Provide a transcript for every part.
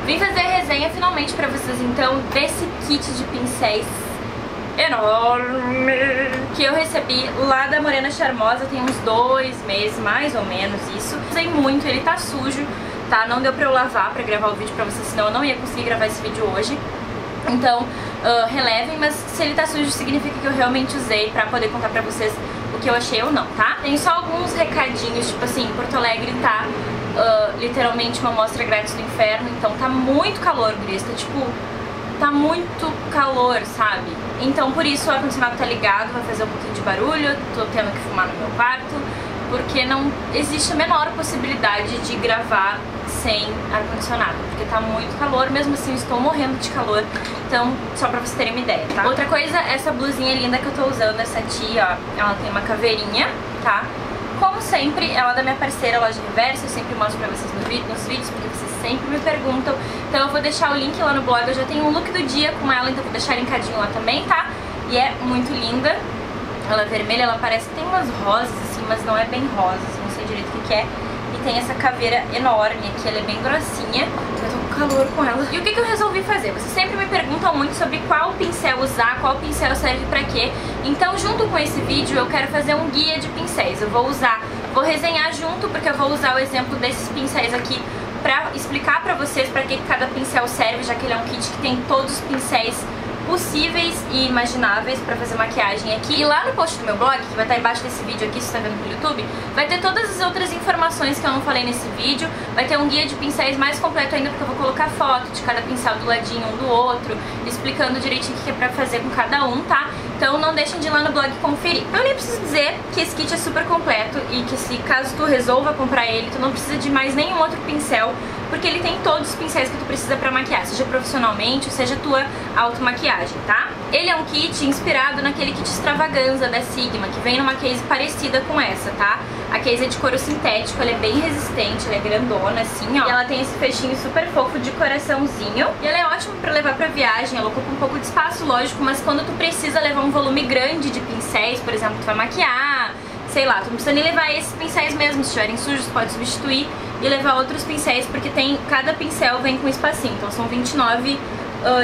Vim fazer a resenha finalmente pra vocês então desse kit de pincéis enorme que eu recebi lá da Morena Charmosa tem uns 2 meses, mais ou menos isso. Usei muito, ele tá sujo, tá? Não deu pra eu lavar pra gravar o vídeo pra vocês, senão eu não ia conseguir gravar esse vídeo hoje. Então, relevem, mas se ele tá sujo significa que eu realmente usei pra poder contar pra vocês o que eu achei ou não, tá? Tem só alguns recadinhos, tipo assim, Porto Alegre tá literalmente uma amostra grátis do inferno, então tá muito calor, gurias, tá tipo... tá muito calor, sabe? Então por isso o ar-condicionado tá ligado, vai fazer um pouquinho de barulho, tô tendo que fumar no meu quarto, porque não existe a menor possibilidade de gravar sem ar-condicionado, porque tá muito calor, mesmo assim eu estou morrendo de calor, então só pra vocês terem uma ideia, tá? Outra coisa, essa blusinha linda que eu tô usando, essa tia, ó, ela tem uma caveirinha, tá? Como sempre, ela é da minha parceira Loja Reverso, eu sempre mostro pra vocês nos vídeos, porque vocês sempre me perguntam. Então eu vou deixar o link lá no blog, eu já tenho um look do dia com ela, então vou deixar linkadinho lá também, tá? E é muito linda. Ela é vermelha, ela parece que tem umas rosas assim, mas não é bem rosas, não sei direito o que é. E tem essa caveira enorme aqui, ela é bem grossinha. Eu tô com calor com ela. E o que eu resolvi fazer? Vocês sempre me perguntam muito sobre qual pincel usar, qual pincel serve pra quê. Então junto com esse vídeo eu quero fazer um guia de pincéis. Eu vou resenhar junto, porque eu vou usar o exemplo desses pincéis aqui pra explicar pra vocês pra que cada pincel serve, já que ele é um kit que tem todos os pincéis possíveis e imagináveis pra fazer maquiagem aqui. E lá no post do meu blog, que vai estar embaixo desse vídeo aqui, se você tá vendo pelo YouTube, vai ter todas as outras informações que eu não falei nesse vídeo. Vai ter um guia de pincéis mais completo ainda, porque eu vou colocar foto de cada pincel do ladinho um do outro, explicando direitinho o que é pra fazer com cada um, tá? Então não deixem de ir lá no blog conferir. Eu nem preciso dizer que esse kit é super completo e que se caso tu resolva comprar ele, tu não precisa de mais nenhum outro pincel, porque ele tem todos os pincéis que tu precisa pra maquiar, seja profissionalmente, seja tua automaquiagem, tá? Ele é um kit inspirado naquele kit extravaganza da Sigma, que vem numa case parecida com essa, tá? A case é de couro sintético, ela é bem resistente, ela é grandona assim, ó. E ela tem esse fechinho super fofo de coraçãozinho. E ela é ótima pra levar pra viagem, ela ocupa um pouco de espaço, lógico, mas quando tu precisa levar um volume grande de pincéis, por exemplo, tu vai maquiar, sei lá, tu não precisa nem levar esses pincéis mesmo, se estiverem sujos, pode substituir e levar outros pincéis, porque cada pincel vem com um espacinho, então são 29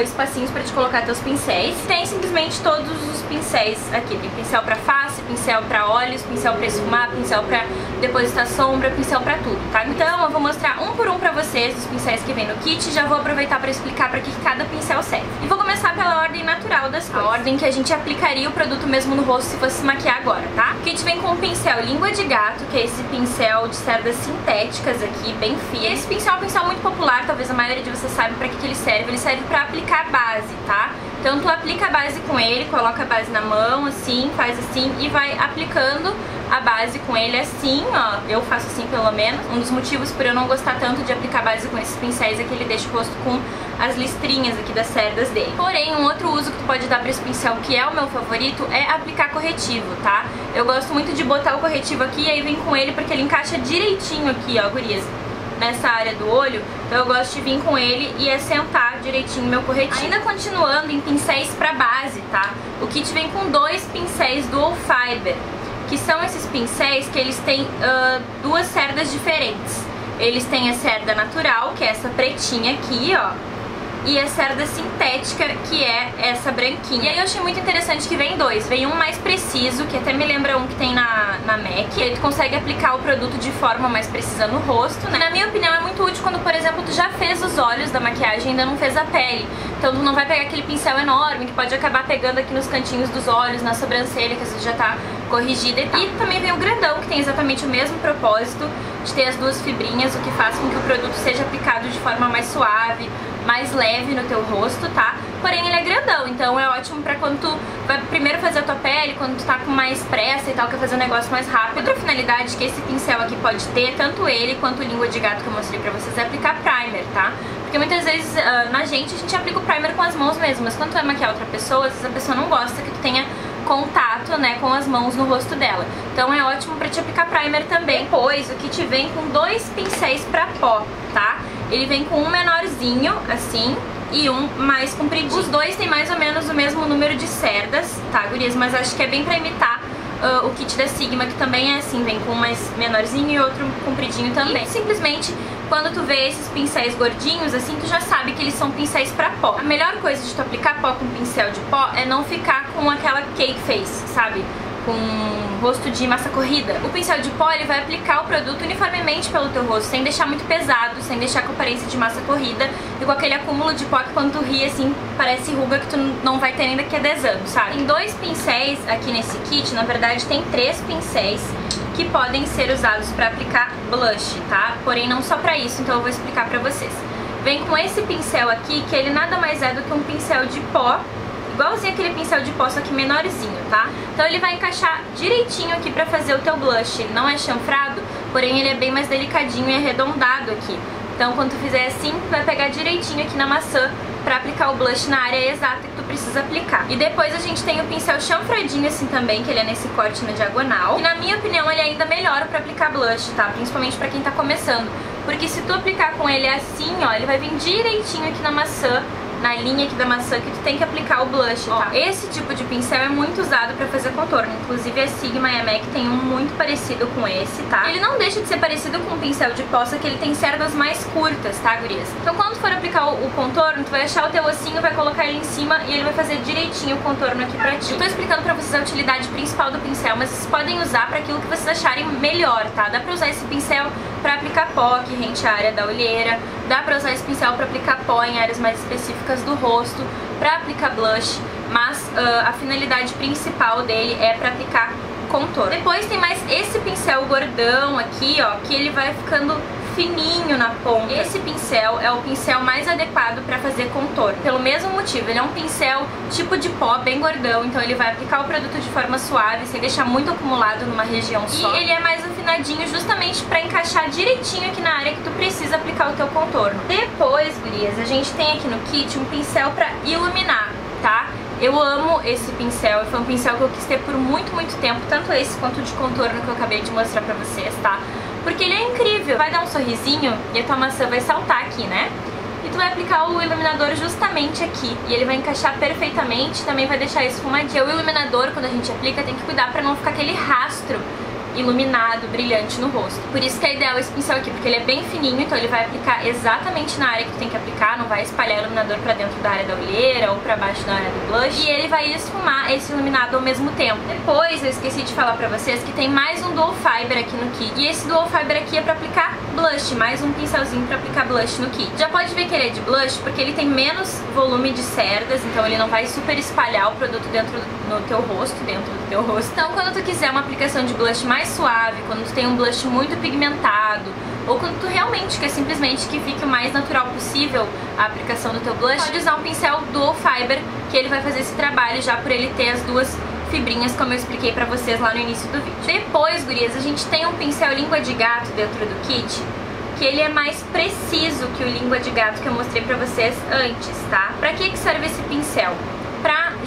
espacinhos pra te colocar teus pincéis. Tem simplesmente todos os pincéis aqui, tem pincel pra face, pincel pra olhos, pincel pra esfumar, pincel pra depositar sombra, pincel pra tudo, tá? Então eu vou mostrar um por um pra vocês os pincéis que vem no kit, já vou aproveitar pra explicar pra que cada pincel serve. E vou começar pela ordem natural das coisas, a ordem que a gente aplicaria o produto mesmo no rosto se fosse se maquiar agora, tá? O kit vem com um pincel língua de gato, que é esse pincel de cerdas sintéticas aqui, bem fino. E esse pincel é um pincel muito popular, talvez a maioria de vocês saiba pra que ele serve pra aplicar base, tá? Então tu aplica a base com ele, coloca a base na mão, assim, faz assim e vai aplicando a base com ele assim, ó. Eu faço assim pelo menos. Um dos motivos por eu não gostar tanto de aplicar base com esses pincéis é que ele deixa o rosto com as listrinhas aqui das cerdas dele. Porém, um outro uso que tu pode dar pra esse pincel, que é o meu favorito, é aplicar corretivo, tá? Eu gosto muito de botar o corretivo aqui e aí vem com ele porque ele encaixa direitinho aqui, ó, gurias, nessa área do olho, então eu gosto de vir com ele e assentar direitinho meu corretivo. Ainda continuando em pincéis pra base, tá? O kit vem com 2 pincéis Dual Fiber, que são esses pincéis que eles têm 2 cerdas diferentes. Eles têm a cerda natural, que é essa pretinha aqui, ó, e a cerda sintética, que é essa branquinha. E aí eu achei muito interessante que vem 2. Vem um mais preciso, que até me lembra um que tem na MAC. E aí tu consegue aplicar o produto de forma mais precisa no rosto, né? Na minha opinião é muito útil quando, por exemplo, tu já fez os olhos da maquiagem e ainda não fez a pele. Então tu não vai pegar aquele pincel enorme que pode acabar pegando aqui nos cantinhos dos olhos, na sobrancelha, que às vezes já tá corrigida e tal. E também vem o grandão, que tem exatamente o mesmo propósito de ter as 2 fibrinhas, o que faz com que o produto seja aplicado de forma mais suave, mais leve no teu rosto, tá? Porém ele é grandão, então é ótimo pra quando tu vai primeiro fazer a tua pele, quando tu tá com mais pressa e tal, quer fazer um negócio mais rápido. Outra finalidade que esse pincel aqui pode ter, tanto ele quanto o língua de gato que eu mostrei pra vocês, é aplicar primer, tá? Porque muitas vezes na gente a gente aplica o primer com as mãos mesmo, mas quando tu vai maquiar outra pessoa, às vezes a pessoa não gosta que tu tenha contato, né, com as mãos no rosto dela. Então é ótimo pra te aplicar primer também. Depois o kit vem com 2 pincéis pra pó, tá? Ele vem com um menorzinho, assim, e um mais compridinho. Os 2 têm mais ou menos o mesmo número de cerdas, tá, gurias? Mas acho que é bem pra imitar o kit da Sigma, que também é assim, vem com um mais menorzinho e outro compridinho também. E simplesmente quando tu vê esses pincéis gordinhos, assim, tu já sabe que eles são pincéis pra pó. A melhor coisa de tu aplicar pó com pincel de pó é não ficar com aquela cake face, sabe? Com rosto de massa corrida. O pincel de pó, ele vai aplicar o produto uniformemente pelo teu rosto, sem deixar muito pesado, sem deixar com aparência de massa corrida e com aquele acúmulo de pó que quando tu ri, assim, parece ruga que tu não vai ter nem daqui a 10 anos, sabe? Tem 2 pincéis aqui nesse kit, na verdade tem 3 pincéis que podem ser usados pra aplicar blush, tá? Porém não só pra isso, então eu vou explicar pra vocês. Vem com esse pincel aqui, que ele nada mais é do que um pincel de pó, igualzinho aquele pincel de pó, só que menorzinho, tá? Então ele vai encaixar direitinho aqui pra fazer o teu blush. Ele não é chanfrado, porém ele é bem mais delicadinho e arredondado aqui. Então quando tu fizer assim, tu vai pegar direitinho aqui na maçã pra aplicar o blush na área exata que tu precisa aplicar. E depois a gente tem o pincel chanfradinho assim também, que ele é nesse corte na diagonal. E na minha opinião ele é ainda melhor pra aplicar blush, tá? Principalmente pra quem tá começando. Porque se tu aplicar com ele assim, ó, ele vai vir direitinho aqui na maçã, na linha aqui da maçã, que tu tem que aplicar o blush, tá? Ó, esse tipo de pincel é muito usado pra fazer contorno. Inclusive a Sigma e a MAC tem um muito parecido com esse, tá? Ele não deixa de ser parecido com um pincel de pó, só que ele tem cerdas mais curtas, tá, gurias? Então quando tu for aplicar o contorno, tu vai achar o teu ossinho, vai colocar ele em cima e ele vai fazer direitinho o contorno aqui pra ti. Eu tô explicando pra vocês a utilidade principal do pincel, mas vocês podem usar pra aquilo que vocês acharem melhor, tá? Dá pra usar esse pincel pra aplicar pó, que rente a área da olheira. Dá pra usar esse pincel pra aplicar pó em áreas mais específicas do rosto, pra aplicar blush, mas a finalidade principal dele é pra aplicar contorno. Depois tem mais esse pincel gordão aqui, ó, que ele vai ficando fininho na ponta. Esse pincel é o pincel mais adequado pra fazer contorno, pelo mesmo motivo. Ele é um pincel tipo de pó, bem gordão, então ele vai aplicar o produto de forma suave, sem deixar muito acumulado numa região só. E ele é mais afinadinho justamente pra encaixar direitinho aqui na área que tu precisa aplicar o teu contorno. Depois, gurias, a gente tem aqui no kit um pincel pra iluminar, tá? Eu amo esse pincel, foi um pincel que eu quis ter por muito tempo, tanto esse quanto o de contorno que eu acabei de mostrar pra vocês, tá? Porque ele é incrível, vai dar um sorrisinho e a tua maçã vai saltar aqui, né? E tu vai aplicar o iluminador justamente aqui, e ele vai encaixar perfeitamente, também vai deixar esfumadinho. O iluminador, quando a gente aplica, tem que cuidar pra não ficar aquele rastro iluminado, brilhante no rosto. Por isso que é ideal esse pincel aqui, porque ele é bem fininho, então ele vai aplicar exatamente na área que tu tem que aplicar, não vai espalhar o iluminador pra dentro da área da olheira ou pra baixo da área do blush, e ele vai esfumar esse iluminado ao mesmo tempo. Depois, eu esqueci de falar pra vocês que tem mais um Dual Fiber aqui no kit, e esse Dual Fiber aqui é pra aplicar blush, mais um pincelzinho pra aplicar blush no kit. Já pode ver que ele é de blush, porque ele tem menos volume de cerdas, então ele não vai super espalhar o produto dentro do teu rosto, Então quando tu quiser uma aplicação de blush mais suave, quando tu tem um blush muito pigmentado, ou quando tu realmente quer simplesmente que fique o mais natural possível a aplicação do teu blush, pode usar um pincel Dual Fiber, que ele vai fazer esse trabalho já por ele ter as duas fibrinhas, como eu expliquei pra vocês lá no início do vídeo. Depois, gurias, a gente tem um pincel língua de gato dentro do kit, que ele é mais preciso que o língua de gato que eu mostrei pra vocês antes, tá? Pra que serve esse pincel?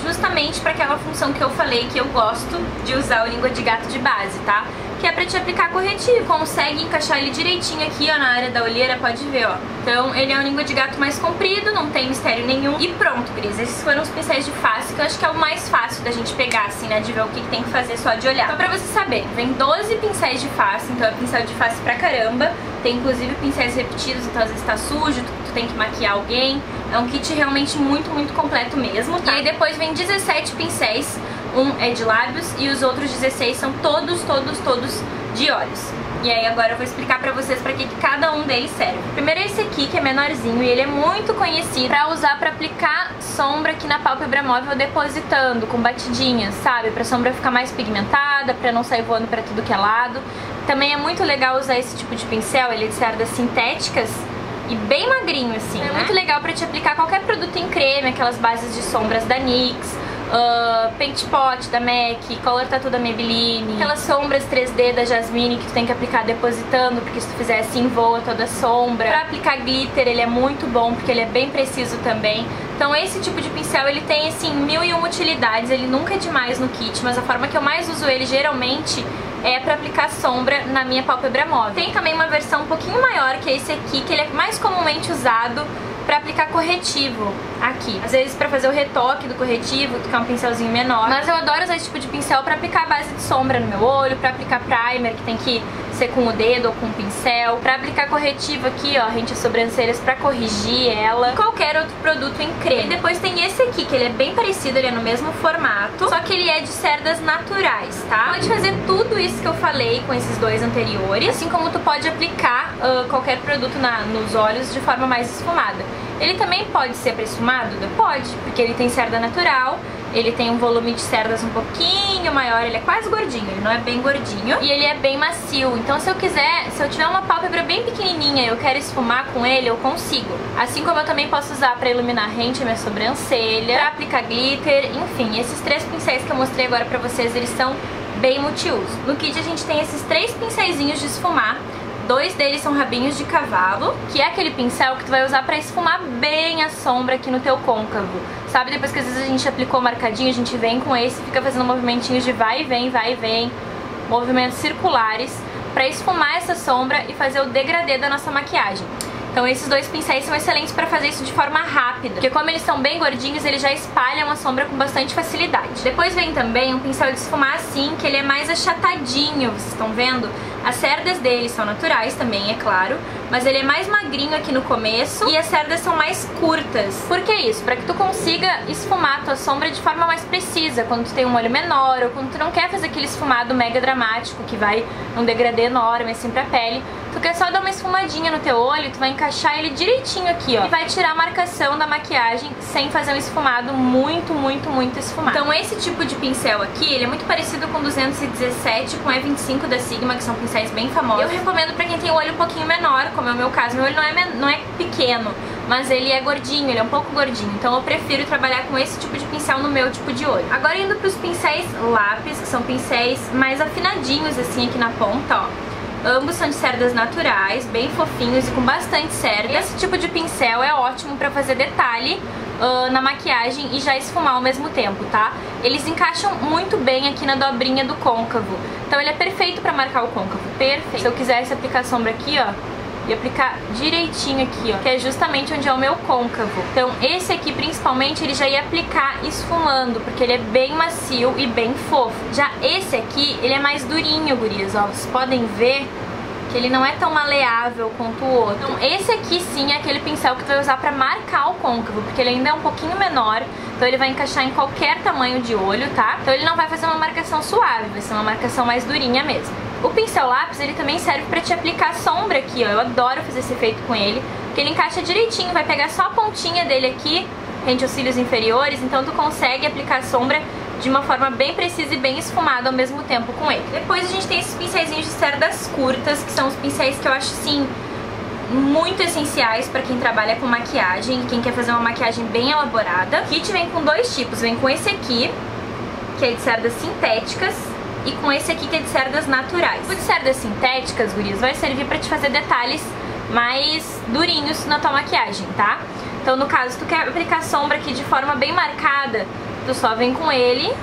Justamente para aquela função que eu falei que eu gosto de usar o língua de gato de base, tá? Que é pra te aplicar corretivo. Consegue encaixar ele direitinho aqui, ó, na área da olheira, pode ver, ó. Então ele é um língua de gato mais comprido, não tem mistério nenhum. E pronto, Cris, esses foram os pincéis de face, que eu acho que é o mais fácil da gente pegar, assim, né? De ver o que tem que fazer só de olhar. Só pra você saber, vem 12 pincéis de face, então é pincel de face pra caramba. Tem inclusive pincéis repetidos, então às vezes tá sujo, tu tem que maquiar alguém. É um kit realmente muito completo mesmo, tá? E aí depois vem 17 pincéis, um é de lábios e os outros 16 são todos de olhos. E aí agora eu vou explicar pra vocês pra que cada um deles serve. Primeiro esse aqui, que é menorzinho, e ele é muito conhecido pra usar pra aplicar sombra aqui na pálpebra móvel, depositando com batidinhas, sabe? Pra sombra ficar mais pigmentada, pra não sair voando pra tudo que é lado. Também é muito legal usar esse tipo de pincel, ele é de cerdas sintéticas e bem magrinho assim, né? É muito legal pra te aplicar qualquer produto em creme, aquelas bases de sombras da NYX, Paint Pot da MAC, Color Tattoo da Maybelline, aquelas sombras 3D da Jasmine que tu tem que aplicar depositando, porque se tu fizer assim voa toda a sombra. Pra aplicar glitter ele é muito bom, porque ele é bem preciso também. Então esse tipo de pincel ele tem assim 1001 utilidades, ele nunca é demais no kit, mas a forma que eu mais uso ele geralmente é pra aplicar sombra na minha pálpebra móvel. Tem também uma versão um pouquinho maior, que é esse aqui, que ele é mais comumente usado pra aplicar corretivo aqui. Às vezes pra fazer o retoque do corretivo, que é um pincelzinho menor. Mas eu adoro usar esse tipo de pincel pra aplicar a base de sombra no meu olho, pra aplicar primer, que tem que ser com o dedo ou com o pincel. Pra aplicar corretivo aqui, ó, rente as sobrancelhas pra corrigir ela. Qualquer outro produto em creme. E depois tem esse aqui, que ele é bem parecido, ele é no mesmo formato, só que ele é de cerdas naturais, tá? Pode fazer tudo isso que eu falei com esses dois anteriores, assim como tu pode aplicar qualquer produto nos olhos de forma mais esfumada. Ele também pode ser pré-esfumado? Pode, porque ele tem cerda natural, ele tem um volume de cerdas um pouquinho maior, ele é quase gordinho, ele não é bem gordinho, e ele é bem macio. Então se eu tiver uma pálpebra bem pequenininha e eu quero esfumar com ele, eu consigo. Assim como eu também posso usar pra iluminar rente a minha sobrancelha, pra aplicar glitter, enfim, esses 3 pincéis que eu mostrei agora pra vocês, eles são bem multiuso. No kit a gente tem esses 3 pincéisinhos de esfumar. 2 deles são rabinhos de cavalo, que é aquele pincel que tu vai usar pra esfumar bem a sombra aqui no teu côncavo. Sabe, depois que às vezes a gente aplicou marcadinho, a gente vem com esse e fica fazendo movimentinhos de vai e vem, movimentos circulares, pra esfumar essa sombra e fazer o degradê da nossa maquiagem. Então esses 2 pincéis são excelentes pra fazer isso de forma rápida, porque como eles são bem gordinhos, eles já espalham a sombra com bastante facilidade. Depois vem também um pincel de esfumar assim, que ele é mais achatadinho, vocês estão vendo? As cerdas dele são naturais também, é claro, mas ele é mais magrinho aqui no começo e as cerdas são mais curtas. Por que isso? Pra que tu consiga esfumar a tua sombra de forma mais precisa, quando tu tem um olho menor ou quando tu não quer fazer aquele esfumado mega dramático que vai um degradê enorme assim pra pele. Tu quer só dar uma esfumadinha no teu olho, tu vai encaixar ele direitinho aqui, ó, e vai tirar a marcação da maquiagem sem fazer um esfumado muito esfumado. Então esse tipo de pincel aqui, ele é muito parecido com o 217, com o E25 da Sigma, que são pincéis bem famosos. Eu recomendo pra quem tem o olho um pouquinho menor, como é o meu caso. Meu olho não é pequeno, mas ele é gordinho, ele é um pouco gordinho, então eu prefiro trabalhar com esse tipo de pincel no meu tipo de olho. Agora indo pros pincéis lápis, que são pincéis mais afinadinhos assim aqui na ponta, ó. Ambos são de cerdas naturais, bem fofinhos e com bastante cerda. Esse tipo de pincel é ótimo pra fazer detalhe na maquiagem e já esfumar ao mesmo tempo, tá? Eles encaixam muito bem aqui na dobrinha do côncavo. Então ele é perfeito pra marcar o côncavo, perfeito. Se eu quisesse aplicar sombra aqui, ó, e aplicar direitinho aqui, ó, que é justamente onde é o meu côncavo. Então esse aqui principalmente ele já ia aplicar esfumando, porque ele é bem macio e bem fofo. Já esse aqui, ele é mais durinho, gurias, ó, vocês podem ver que ele não é tão maleável quanto o outro. Então esse aqui sim é aquele pincel que tu vai usar pra marcar o côncavo, porque ele ainda é um pouquinho menor, então ele vai encaixar em qualquer tamanho de olho, tá? Então ele não vai fazer uma marcação suave, vai ser uma marcação mais durinha mesmo. O pincel lápis, ele também serve pra te aplicar sombra aqui, ó. Eu adoro fazer esse efeito com ele, porque ele encaixa direitinho, vai pegar só a pontinha dele aqui, rente aos cílios inferiores, então tu consegue aplicar sombra de uma forma bem precisa e bem esfumada ao mesmo tempo com ele. Depois a gente tem esses pincéisinhos de cerdas curtas, que são os pincéis que eu acho, assim, muito essenciais pra quem trabalha com maquiagem, quem quer fazer uma maquiagem bem elaborada. O kit vem com 2 tipos, vem com esse aqui, que é de cerdas sintéticas, e com esse aqui que é de cerdas naturais. O de cerdas sintéticas, gurias, vai servir pra te fazer detalhes mais durinhos na tua maquiagem, tá? Então no caso, se tu quer aplicar sombra aqui de forma bem marcada, tu só vem com ele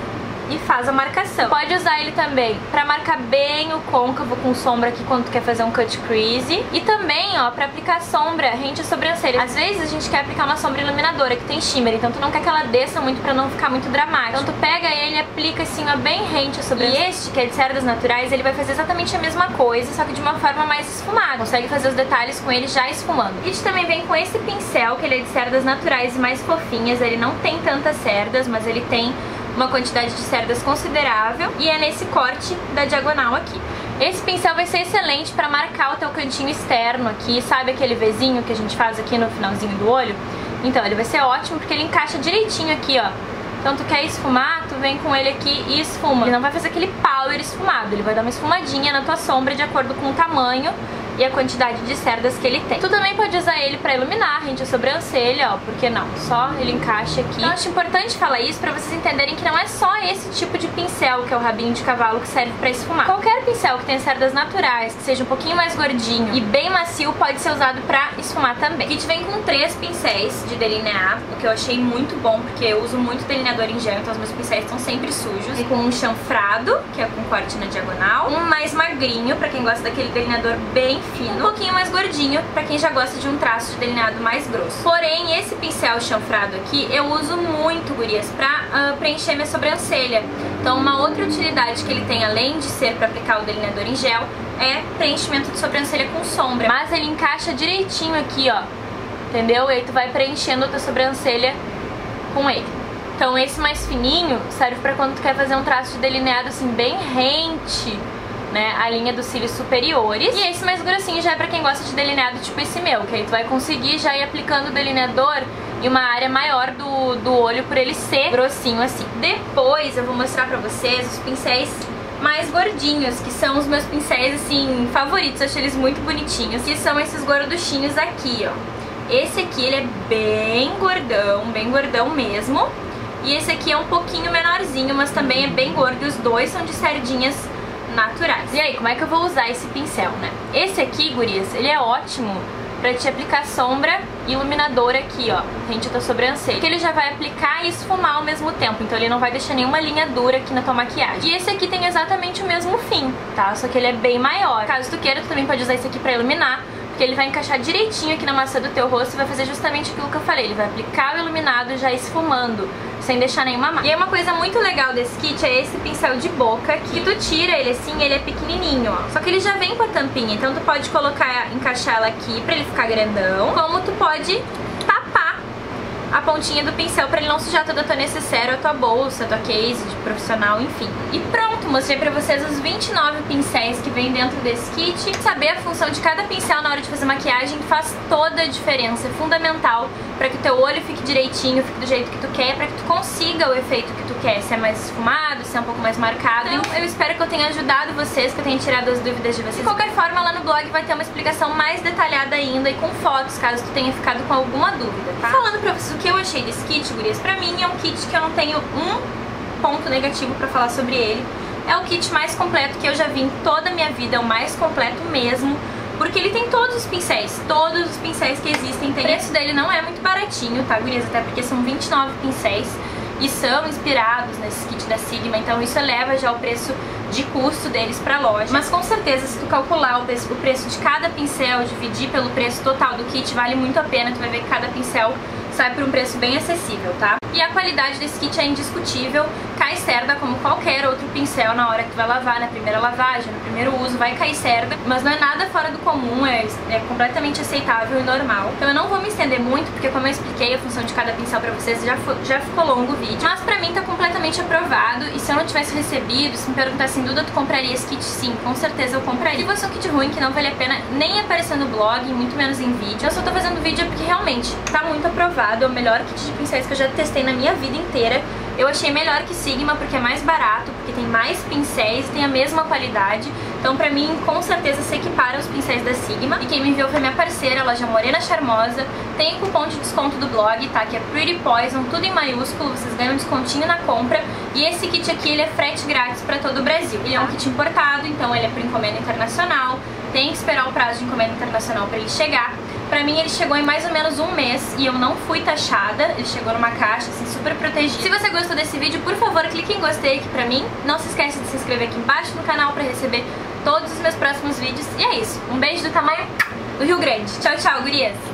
e faz a marcação. Pode usar ele também pra marcar bem o côncavo com sombra aqui quando tu quer fazer um cut crease. E também, ó, pra aplicar sombra rente à sobrancelha. Às vezes a gente quer aplicar uma sombra iluminadora que tem shimmer, então tu não quer que ela desça muito pra não ficar muito dramático. Então tu pega ele e aplica assim, ó, bem rente à sobrancelha. E este, que é de cerdas naturais, ele vai fazer exatamente a mesma coisa, só que de uma forma mais esfumada. Consegue fazer os detalhes com ele já esfumando. O kit também vem com esse pincel, que ele é de cerdas naturais e mais fofinhas. Ele não tem tantas cerdas, mas ele tem uma quantidade de cerdas considerável e é nesse corte da diagonal aqui. Esse pincel vai ser excelente para marcar o teu cantinho externo aqui, sabe aquele Vzinho que a gente faz aqui no finalzinho do olho? Então ele vai ser ótimo porque ele encaixa direitinho aqui, ó. Então tu quer esfumar, tu vem com ele aqui e esfuma. Ele não vai fazer aquele power esfumado, ele vai dar uma esfumadinha na tua sombra de acordo com o tamanho e a quantidade de cerdas que ele tem. Tu também pode usar ele pra iluminar rente à sobrancelha, ó, por que não? Só ele encaixa aqui. Então eu acho importante falar isso pra vocês entenderem que não é só esse tipo de pincel, que é o rabinho de cavalo, que serve pra esfumar. Qualquer pincel que tenha cerdas naturais, que seja um pouquinho mais gordinho e bem macio, pode ser usado pra esfumar também. O kit vem com 3 pincéis de delinear, o que eu achei muito bom, porque eu uso muito delineador em gel, então os meus pincéis estão sempre sujos. E com um chanfrado, que é com corte na diagonal, um mais magrinho, pra quem gosta daquele delineador bem fino, um pouquinho mais gordinho pra quem já gosta de um traço de delineado mais grosso. Porém, esse pincel chanfrado aqui eu uso muito, gurias, pra preencher minha sobrancelha. Então uma outra utilidade que ele tem, além de ser pra aplicar o delineador em gel, é preenchimento de sobrancelha com sombra, mas ele encaixa direitinho aqui, ó, entendeu? E aí tu vai preenchendo a tua sobrancelha com ele. Então esse mais fininho serve pra quando tu quer fazer um traço de delineado assim bem rente, né, a linha dos cílios superiores. E esse mais grossinho já é pra quem gosta de delineado tipo esse meu, que aí tu vai conseguir já ir aplicando o delineador em uma área maior do olho por ele ser grossinho assim. Depois eu vou mostrar pra vocês os pincéis mais gordinhos, que são os meus pincéis assim favoritos, eu achei eles muito bonitinhos, que são esses gorduchinhos aqui, ó. Esse aqui ele é bem gordão mesmo. E esse aqui é um pouquinho menorzinho, mas também é bem gordo, e os dois são de sardinhas naturais. E aí, como é que eu vou usar esse pincel, né? Esse aqui, gurias, ele é ótimo pra te aplicar sombra e iluminador aqui, ó, rente a tua sobrancelha. Porque ele já vai aplicar e esfumar ao mesmo tempo, então ele não vai deixar nenhuma linha dura aqui na tua maquiagem. E esse aqui tem exatamente o mesmo fim, tá? Só que ele é bem maior. Caso tu queira, tu também pode usar esse aqui pra iluminar, porque ele vai encaixar direitinho aqui na maçã do teu rosto e vai fazer justamente aquilo que eu falei. Ele vai aplicar o iluminado já esfumando, sem deixar nenhuma marca. E aí uma coisa muito legal desse kit é esse pincel de boca, que tu tira ele assim, ele é pequenininho, ó. Só que ele já vem com a tampinha, então tu pode colocar, encaixar ela aqui pra ele ficar grandão, como tu pode tapar a pontinha do pincel pra ele não sujar toda a tua necessaire, a tua bolsa, a tua case de profissional, enfim. E pronto, mostrei pra vocês os 29 pincéis que vem dentro desse kit. Saber a função de cada pincel na hora de fazer maquiagem faz toda a diferença, é fundamental pra que o teu olho fique direitinho, fique do jeito que tu quer, pra que tu consiga o efeito que tu quer, se é mais esfumado, se é um pouco mais marcado. Então eu espero que eu tenha ajudado vocês, que eu tenha tirado as dúvidas de vocês. De qualquer forma, lá no blog vai ter uma explicação mais detalhada ainda e com fotos, caso tu tenha ficado com alguma dúvida, tá? Falando pra vocês o que eu achei desse kit, gurias, pra mim é um kit que eu não tenho um ponto negativo pra falar sobre ele. É o kit mais completo que eu já vi em toda a minha vida, é o mais completo mesmo, porque ele tem todos os pincéis que existem. O preço dele não é muito baratinho, tá, gurias? Até porque são 29 pincéis e são inspirados nesse kit da Sigma, então isso eleva já o preço de custo deles pra loja. Mas com certeza, se tu calcular o preço de cada pincel, dividir pelo preço total do kit, vale muito a pena. Tu vai ver que cada pincel sai por um preço bem acessível, tá? E a qualidade desse kit é indiscutível, cai cerda como qualquer outro pincel na hora que tu vai lavar, na primeira lavagem, no primeiro uso, vai cair cerda, mas não é nada fora do comum, é completamente aceitável e normal. Então eu não vou me estender muito, porque como eu expliquei a função de cada pincel pra vocês, já ficou longo o vídeo, mas pra mim tá completamente aprovado, e se eu não tivesse recebido, se me perguntasse, Duda, tu compraria esse kit? Sim, com certeza eu compraria. Se fosse um kit ruim, que não vale a pena nem aparecer no blog, muito menos em vídeo, eu só tô fazendo vídeo porque realmente tá muito aprovado, é o melhor kit de pincéis que eu já testei na minha vida inteira. Eu achei melhor que Sigma porque é mais barato, porque tem mais pincéis, tem a mesma qualidade. Então pra mim, com certeza, se equipara aos pincéis da Sigma. E quem me enviou foi minha parceira, a loja Morena Charmosa. Tem cupom de desconto do blog, tá? Que é Pretty Poison, tudo em maiúsculo. Vocês ganham um descontinho na compra. E esse kit aqui, ele é frete grátis pra todo o Brasil. Ele é um kit importado, então ele é por encomenda internacional. Tem que esperar o prazo de encomenda internacional pra ele chegar. Pra mim ele chegou em mais ou menos um mês e eu não fui taxada, ele chegou numa caixa assim super protegida. Se você gostou desse vídeo, por favor, clique em gostei aqui pra mim. Não se esquece de se inscrever aqui embaixo no canal pra receber todos os meus próximos vídeos. E é isso, um beijo do tamanho do Rio Grande. Tchau, tchau, gurias!